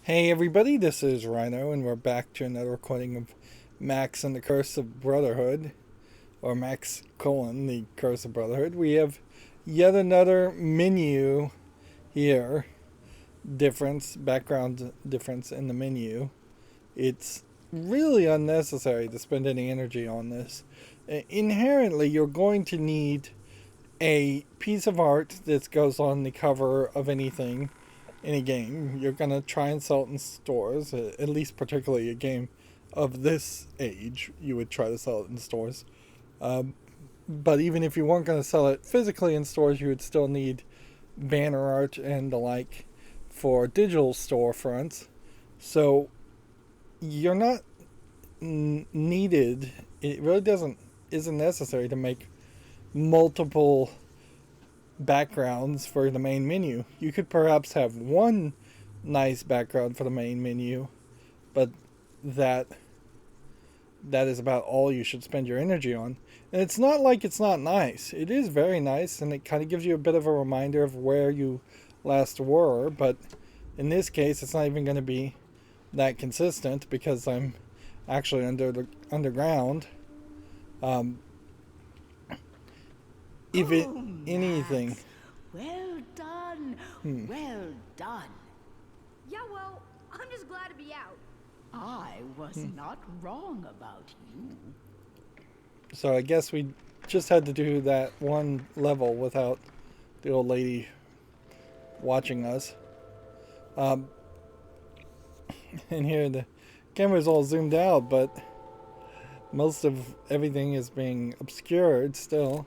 Hey everybody, this is Rydo, and we're back to another recording of Max and the Curse of Brotherhood, or Max colon the Curse of Brotherhood. We have yet another menu here, background difference in the menu. It's really unnecessary to spend any energy on this. Inherently, you're going to need a piece of art that goes on the cover of anything in a game. You're going to try and sell it in stores, at least particularly a game of this age, you would try to sell it in stores. But even if you weren't going to sell it physically in stores, you would still need banner art and the like for digital storefronts. So you're not needed, it really isn't necessary to make multiple backgrounds for the main menu. You could perhaps have one nice background for the main menu, but that is about all you should spend your energy on. And it's not like it's not nice. It is very nice, and it kind of gives you a bit of a reminder of where you last were, but in this case it's not even going to be that consistent because I'm actually underground. If it anything. Max. Well done. Well done. Yeah, well, I'm just glad to be out. I was not wrong about you. So I guess we just had to do that one level without the old lady watching us. And here the camera's all zoomed out, but most of everything is being obscured still.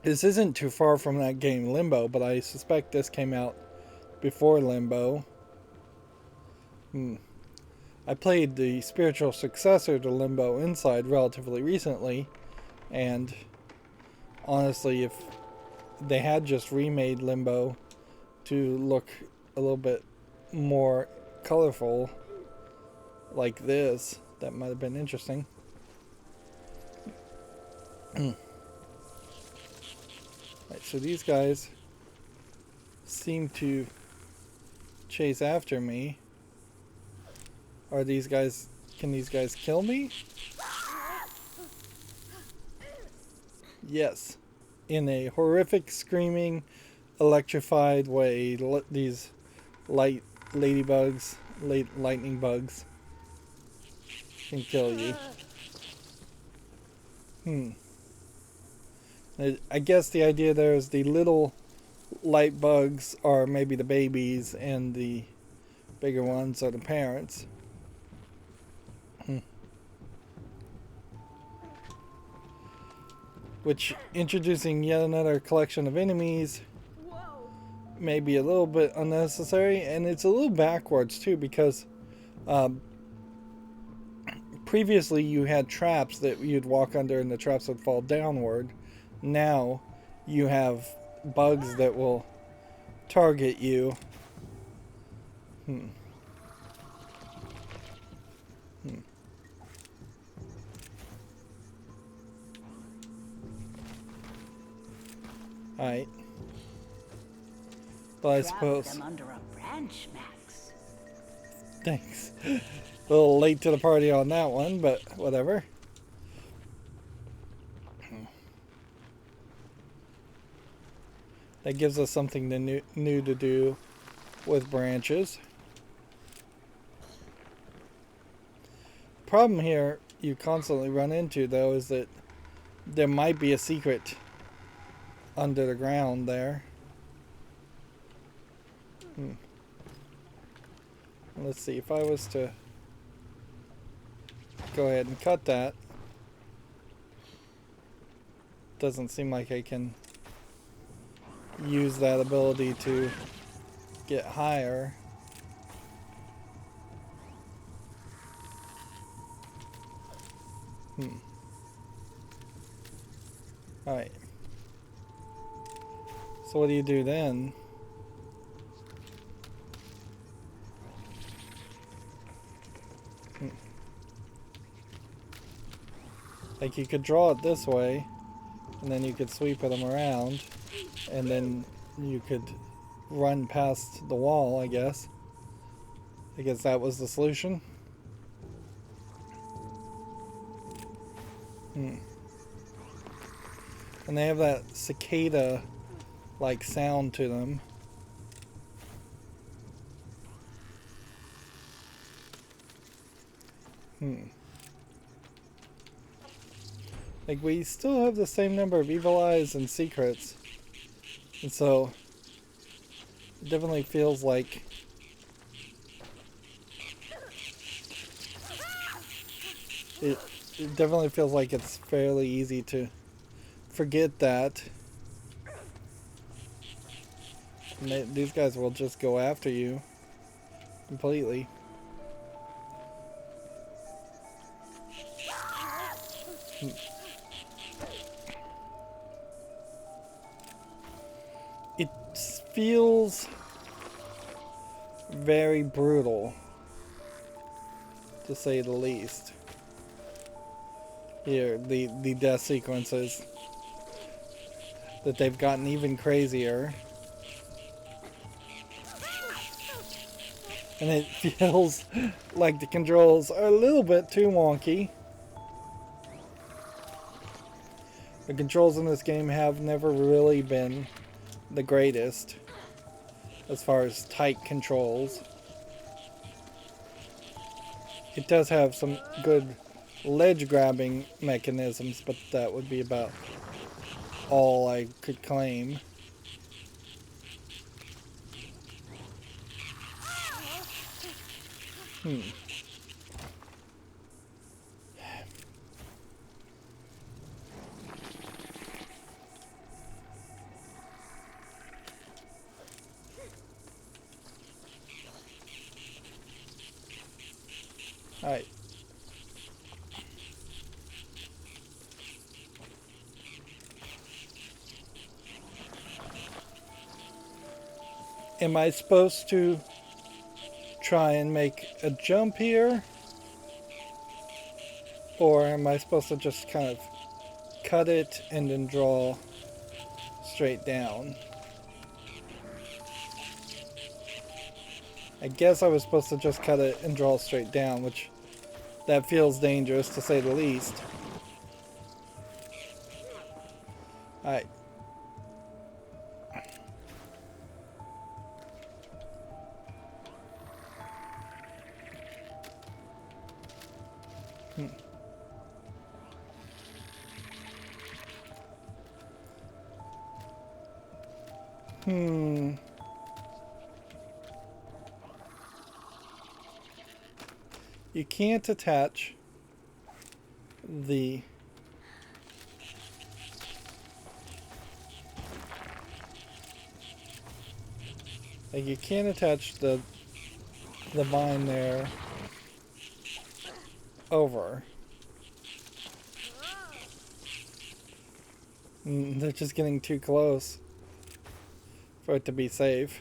This isn't too far from that game Limbo, but I suspect this came out before Limbo. I played the spiritual successor to Limbo Inside relatively recently, and honestly, if they had just remade Limbo to look a little bit more colorful like this, that might have been interesting. Right, so these guys seem to chase after me. Can these guys kill me? Yes. In a horrific, screaming, electrified way, these lightning bugs can kill you. I guess the idea there is the little light bugs are maybe the babies and the bigger ones are the parents. Which, introducing yet another collection of enemies may be a little bit unnecessary, and it's a little backwards too, because previously you had traps that you'd walk under and the traps would fall downward. Now you have bugs that will target you. Alright. But I suppose... them under a branch, Max. Thanks. A little late to the party on that one, but whatever. That gives us something new to do with branches. Problem here you constantly run into, though, is that there might be a secret under the ground there. Let's see, if I was to go ahead and cut that, doesn't seem like I can use that ability to get higher. Alright. So what do you do then? Like, you could draw it this way, and then you could sweep them around, and then you could run past the wall, I guess. I guess that was the solution. And they have that cicada like sound to them. Like, we still have the same number of evil eyes and secrets. And so it definitely feels like it definitely feels like it's fairly easy to forget that. And these guys will just go after you completely. It feels very brutal, to say the least. Here, the death sequences, that they've gotten even crazier. And it feels like the controls are a little bit too wonky. The controls in this game have never really been the greatest as far as tight controls. It does have some good ledge grabbing mechanisms, but that would be about all I could claim. Alright. Am I supposed to try and make a jump here? Or am I supposed to just kind of cut it and then draw straight down? I guess I was supposed to just cut it and draw straight down, which that feels dangerous to say the least. Alright. You can't attach the you can't attach the vine there over. They're just getting too close for it to be safe.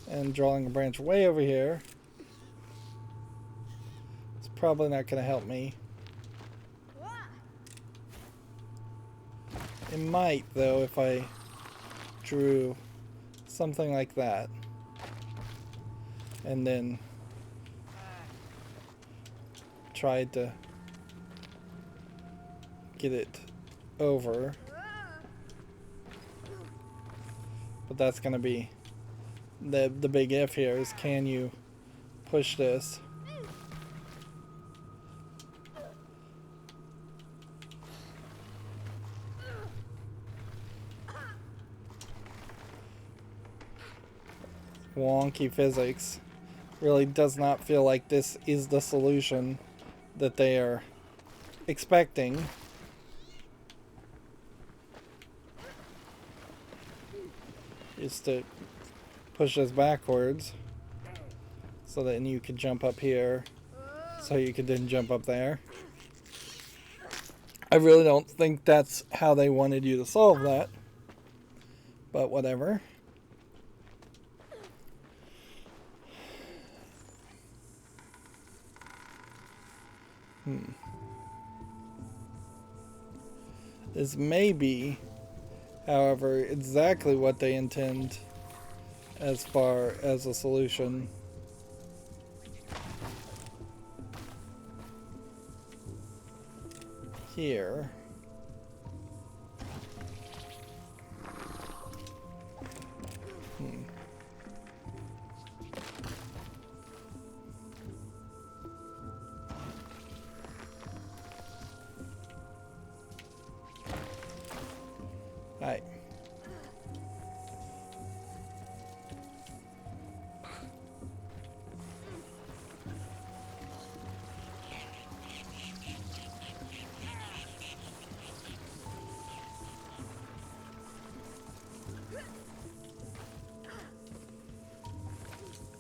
And drawing a branch way over here is probably not going to help me. It might, though, if I drew something like that. And then tried to get it over. But that's going to be the big if here, is can you push this? Wonky physics. Really does not feel like this is the solution that they are expecting. Is to push this backwards so that you could jump up here, so you could then jump up there. I really don't think that's how they wanted you to solve that, but whatever. This may be, however, exactly what they intend as far as a solution. Here. Alright.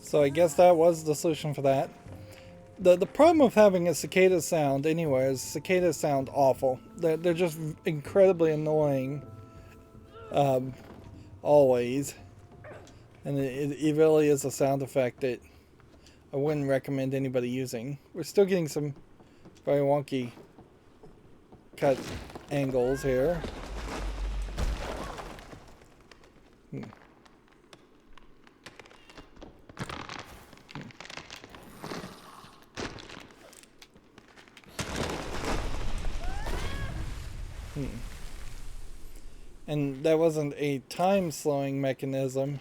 So I guess that was the solution for that. The problem with having a cicada sound anywhere is cicadas sound awful. They're just incredibly annoying. Always. And it really is a sound effect that I wouldn't recommend anybody using. We're still getting some very wonky cut angles here. And that wasn't a time slowing mechanism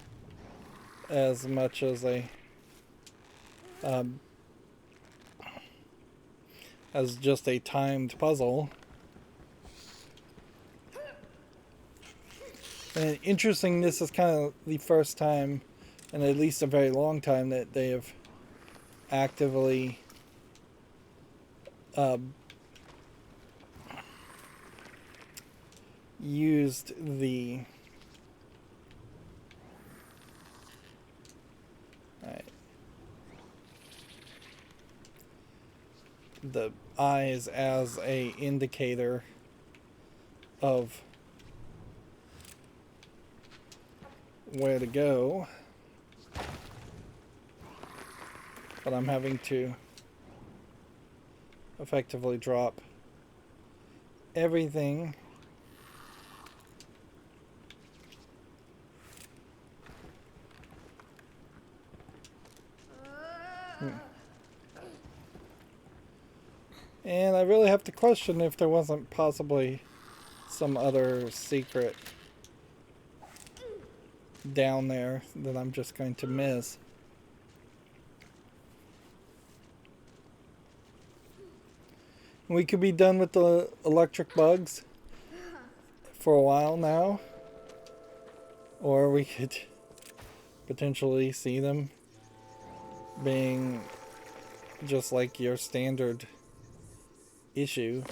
as much as as just a timed puzzle. And interesting, this is kind of the first time in at least a very long time that they have actively used the eyes as a indicator of where to go, but I'm having to effectively drop everything and I really have to question if there wasn't possibly some other secret down there that I'm just going to miss. We could be done with the electric bugs for a while now, or we could potentially see them being just like your standard issue.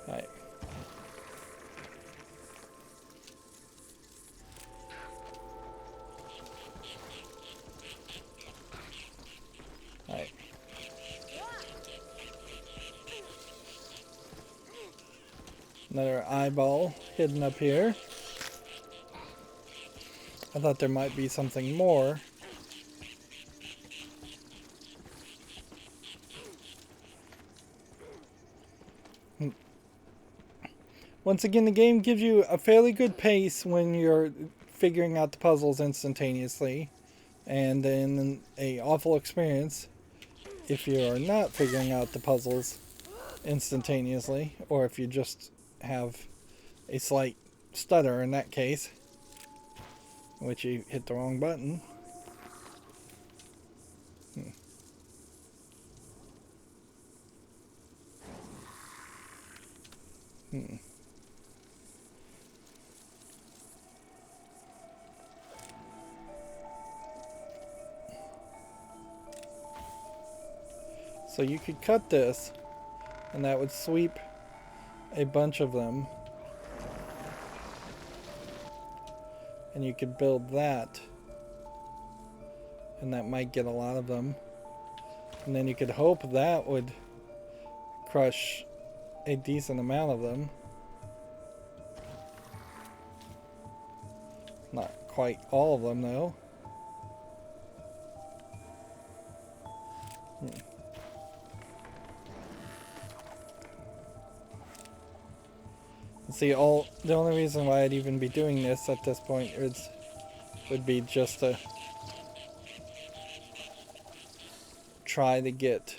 Right. Right. Another eyeball hidden up here. I thought there might be something more. Once again, the game gives you a fairly good pace when you're figuring out the puzzles instantaneously, and then an awful experience if you are not figuring out the puzzles instantaneously, or if you just have a slight stutter in that case, in which you hit the wrong button. So you could cut this, and that would sweep a bunch of them. And you could build that, and that might get a lot of them. And then you could hope that would crush a decent amount of them. Not quite all of them, though. See, the only reason why I'd even be doing this at this point would be just to try to get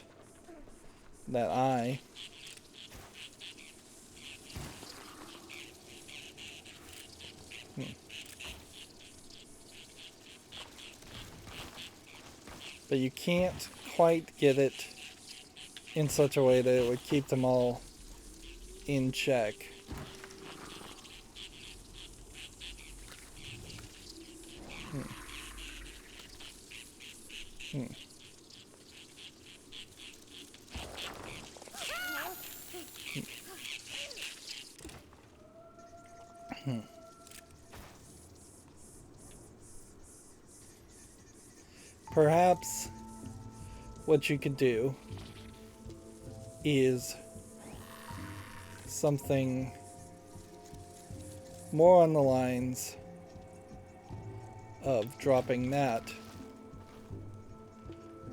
that eye. But you can't quite get it in such a way that it would keep them all in check. Perhaps what you could do is something more on the lines of dropping that.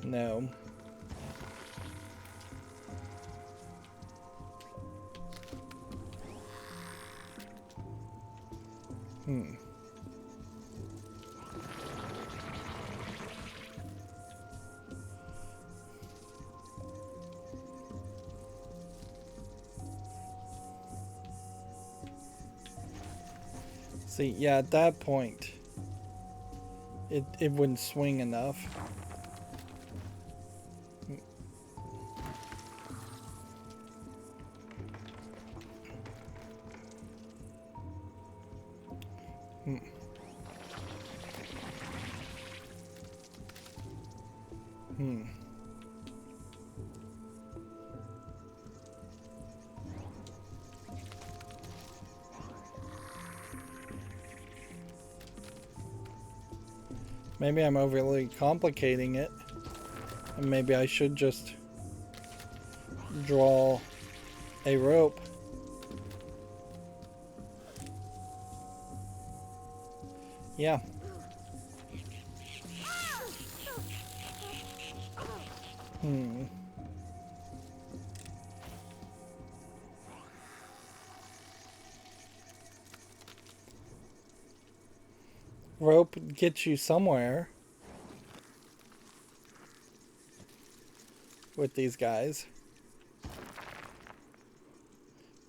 No. See, yeah, at that point, it wouldn't swing enough. Maybe I'm overly complicating it, and maybe I should just draw a rope. Yeah. Rope gets you somewhere with these guys,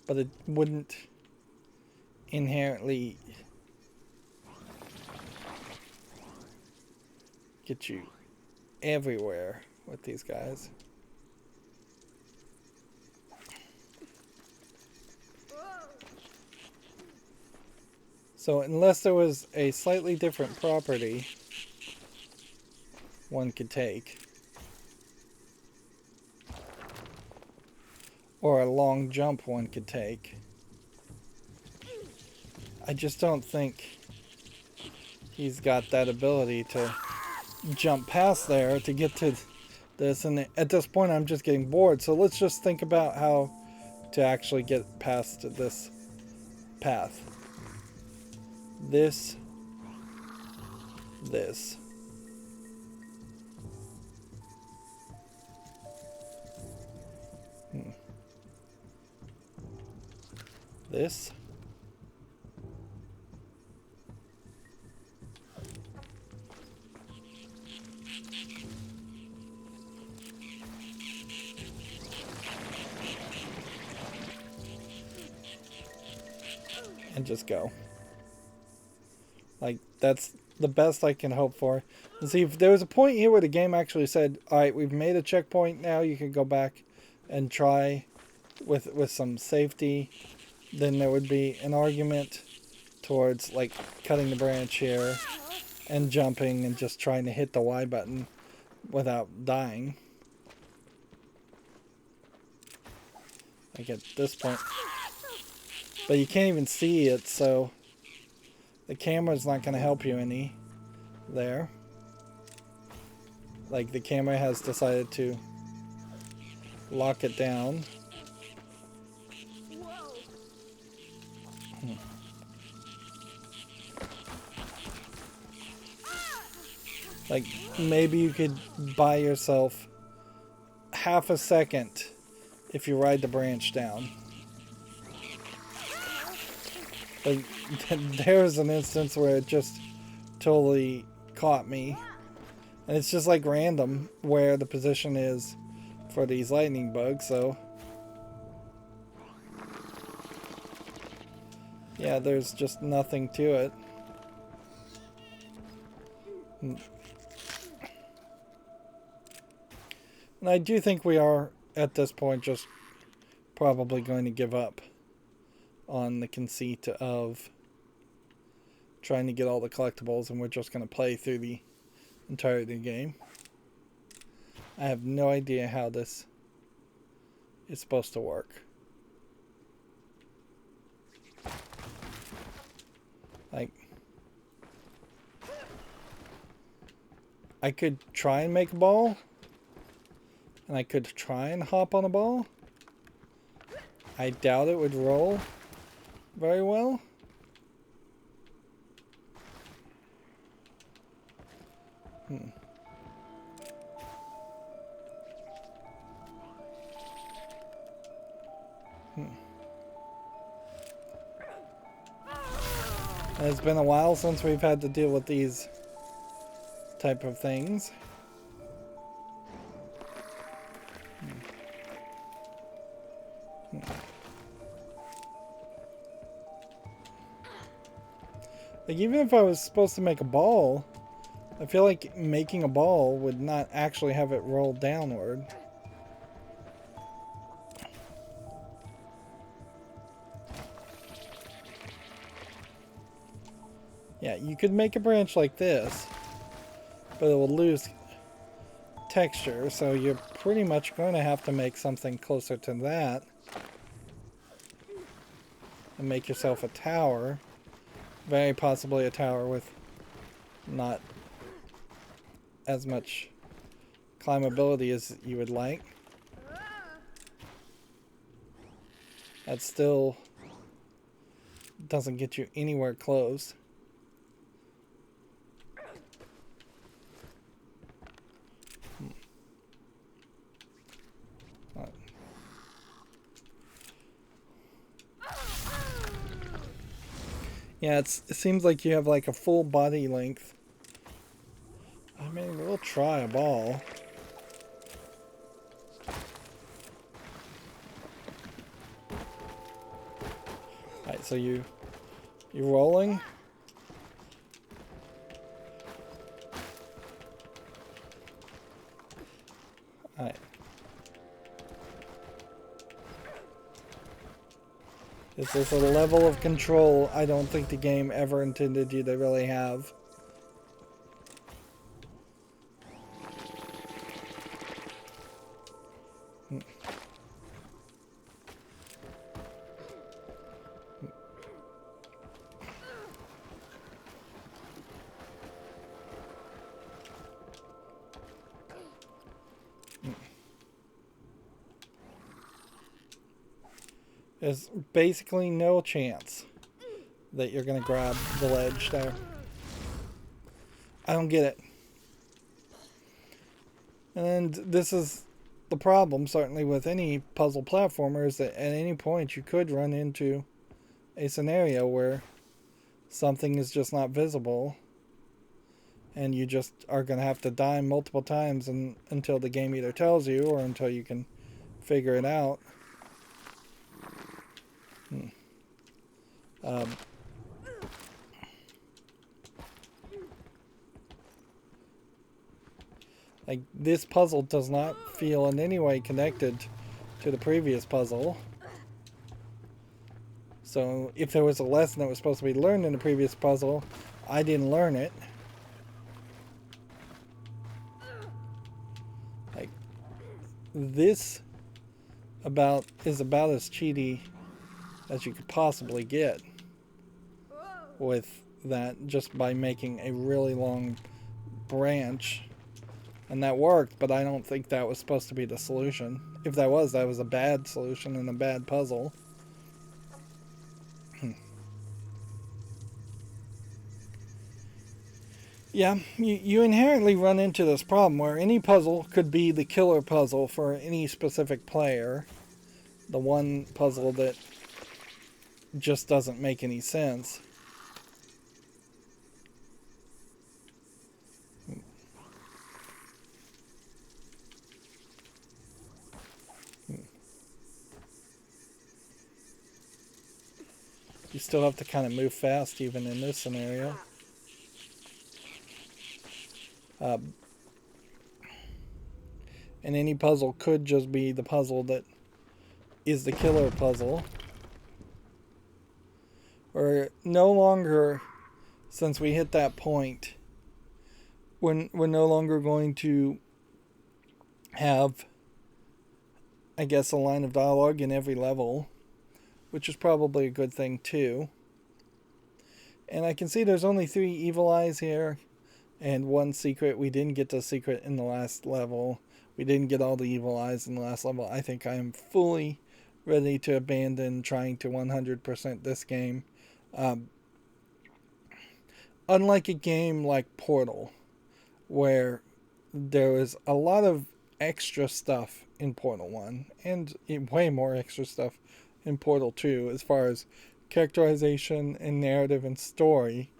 but it wouldn't inherently get you everywhere with these guys. So unless there was a slightly different property one could take, or a long jump one could take, I just don't think he's got that ability to jump past there to get to this. And at this point I'm just getting bored, so let's just think about how to actually get past this path. This. This. This. And just go. Like, that's the best I can hope for. And see, if there was a point here where the game actually said, alright, we've made a checkpoint, now you can go back and try with some safety, then there would be an argument towards, like, cutting the branch here and jumping and just trying to hit the Y button without dying. Like at this point. But you can't even see it, so the camera's not going to help you any there. Like, the camera has decided to lock it down. Like, maybe you could buy yourself half a second if you ride the branch down. But there's an instance where it just totally caught me. And it's just like random where the position is for these lightning bugs, so... yeah, there's just nothing to it. And I do think we are, at this point, just probably going to give up on the conceit of trying to get all the collectibles, and we're just going to play through the entirety of the game. I have no idea how this is supposed to work. Like, I could try and make a ball, and I could try and hop on a ball. I doubt it would roll very well. It's been a while since we've had to deal with these type of things. Like, even if I was supposed to make a ball, I feel like making a ball would not actually have it roll downward. Yeah, you could make a branch like this, but it will lose texture, so you're pretty much going to have to make something closer to that and make yourself a tower. Very possibly a tower with not as much climbability as you would like. That still doesn't get you anywhere close. Yeah, it seems like you have like a full body length. I mean, we'll try a ball. Alright, so you rolling? Alright. This is a level of control I don't think the game ever intended you to really have. There's basically no chance that you're going to grab the ledge there. I don't get it. And this is the problem, certainly with any puzzle platformer, is that at any point you could run into a scenario where something is just not visible and you just are going to have to die multiple times until the game either tells you or until you can figure it out. Like, this puzzle does not feel in any way connected to the previous puzzle. So if there was a lesson that was supposed to be learned in the previous puzzle, I didn't learn it. Like, this is about as cheaty as you could possibly get with that, just by making a really long branch. And that worked, but I don't think that was supposed to be the solution. If that was a bad solution and a bad puzzle. Yeah, you inherently run into this problem where any puzzle could be the killer puzzle for any specific player. The one puzzle that just doesn't make any sense. You still have to kind of move fast even in this scenario. And any puzzle could just be the puzzle that is the killer puzzle. We're no longer, since we hit that point, we're no longer going to have, I guess, a line of dialogue in every level, which is probably a good thing too. And I can see there's only 3 evil eyes here and 1 secret. We didn't get the secret in the last level. We didn't get all the evil eyes in the last level. I think I am fully ready to abandon trying to 100% this game. Unlike a game like Portal, where there was a lot of extra stuff in Portal 1, and way more extra stuff in Portal 2 as far as characterization and narrative and story,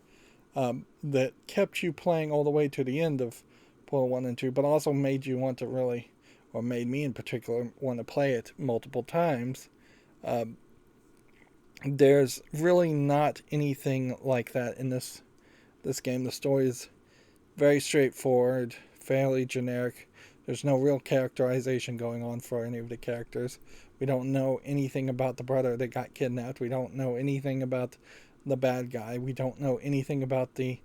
that kept you playing all the way to the end of Portal 1 and 2, but also made you want to really, or made me in particular, want to play it multiple times. There's really not anything like that in this game. The story is very straightforward, fairly generic. There's no real characterization going on for any of the characters. We don't know anything about the brother that got kidnapped. We don't know anything about the bad guy. We don't know anything about the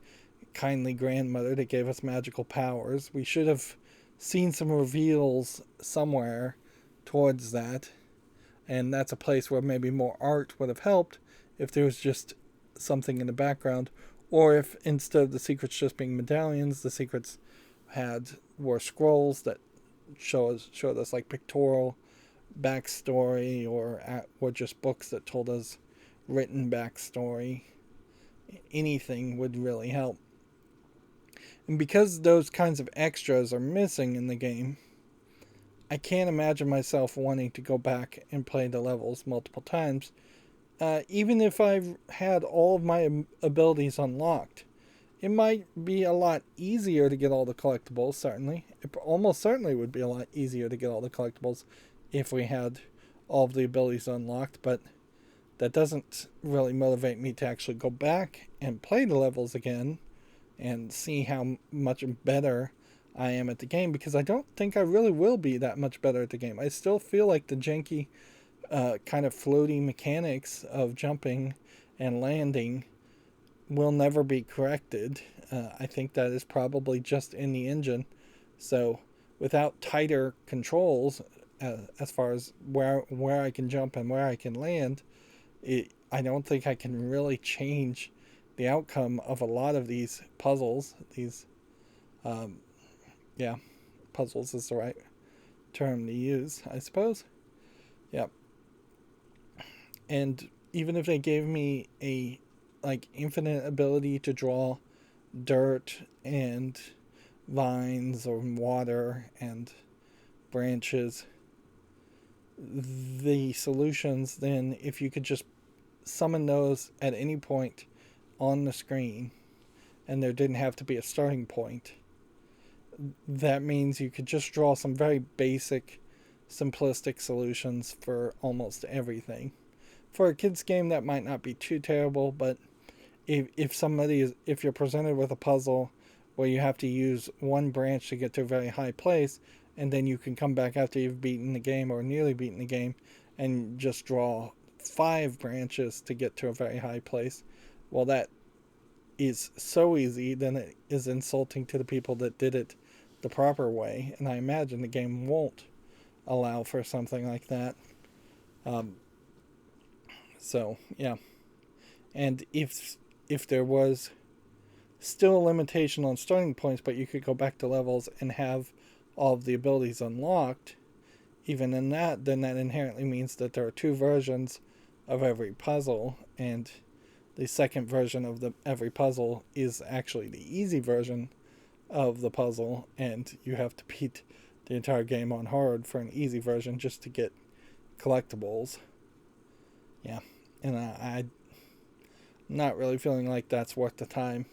kindly grandmother that gave us magical powers. We should have seen some reveals somewhere towards that. And that's a place where maybe more art would have helped if there was just something in the background. Or if instead of the secrets just being medallions, the secrets were scrolls that showed us like pictorial backstory, or just books that told us written backstory. Anything would really help. And because those kinds of extras are missing in the game, I can't imagine myself wanting to go back and play the levels multiple times. Even if I've had all of my abilities unlocked, it might be a lot easier to get all the collectibles, certainly. It almost certainly would be a lot easier to get all the collectibles if we had all of the abilities unlocked, but that doesn't really motivate me to actually go back and play the levels again and see how much better I am at the game, because I don't think I really will be that much better at the game. I still feel like the janky kind of floaty mechanics of jumping and landing will never be corrected. I think that is probably just in the engine. So without tighter controls as far as where I can jump and where I can land, I don't think I can really change the outcome of a lot of these puzzles. Puzzles is the right term to use, I suppose. Yep. And even if they gave me a infinite ability to draw dirt and vines or water and branches, the solutions then, if you could just summon those at any point on the screen and there didn't have to be a starting point, that means you could just draw some very basic, simplistic solutions for almost everything. For a kid's game, that might not be too terrible, but if you're presented with a puzzle where you have to use one branch to get to a very high place, and then you can come back after you've beaten the game or nearly beaten the game and just draw 5 branches to get to a very high place, well, that is so easy, then it is insulting to the people that did it the proper way, and I imagine the game won't allow for something like that. So yeah, and if there was still a limitation on starting points, but you could go back to levels and have all of the abilities unlocked, even in that, then that inherently means that there are 2 versions of every puzzle, and the second version of every puzzle is actually the easy version of the puzzle, and you have to beat the entire game on hard for an easy version just to get collectibles. Yeah. And I'm not really feeling like that's worth the time.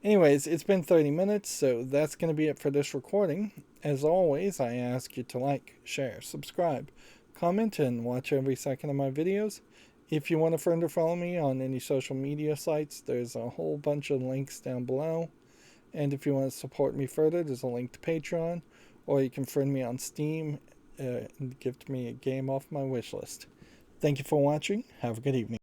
Anyways, it's been 30 minutes, so that's going to be it for this recording. As always, I ask you to like, share, subscribe, comment, and watch every second of my videos. If you want to friend or follow me on any social media sites, there's a whole bunch of links down below. And if you want to support me further, there's a link to Patreon, or you can friend me on Steam and gift me a game off my wish list. Thank you for watching. Have a good evening.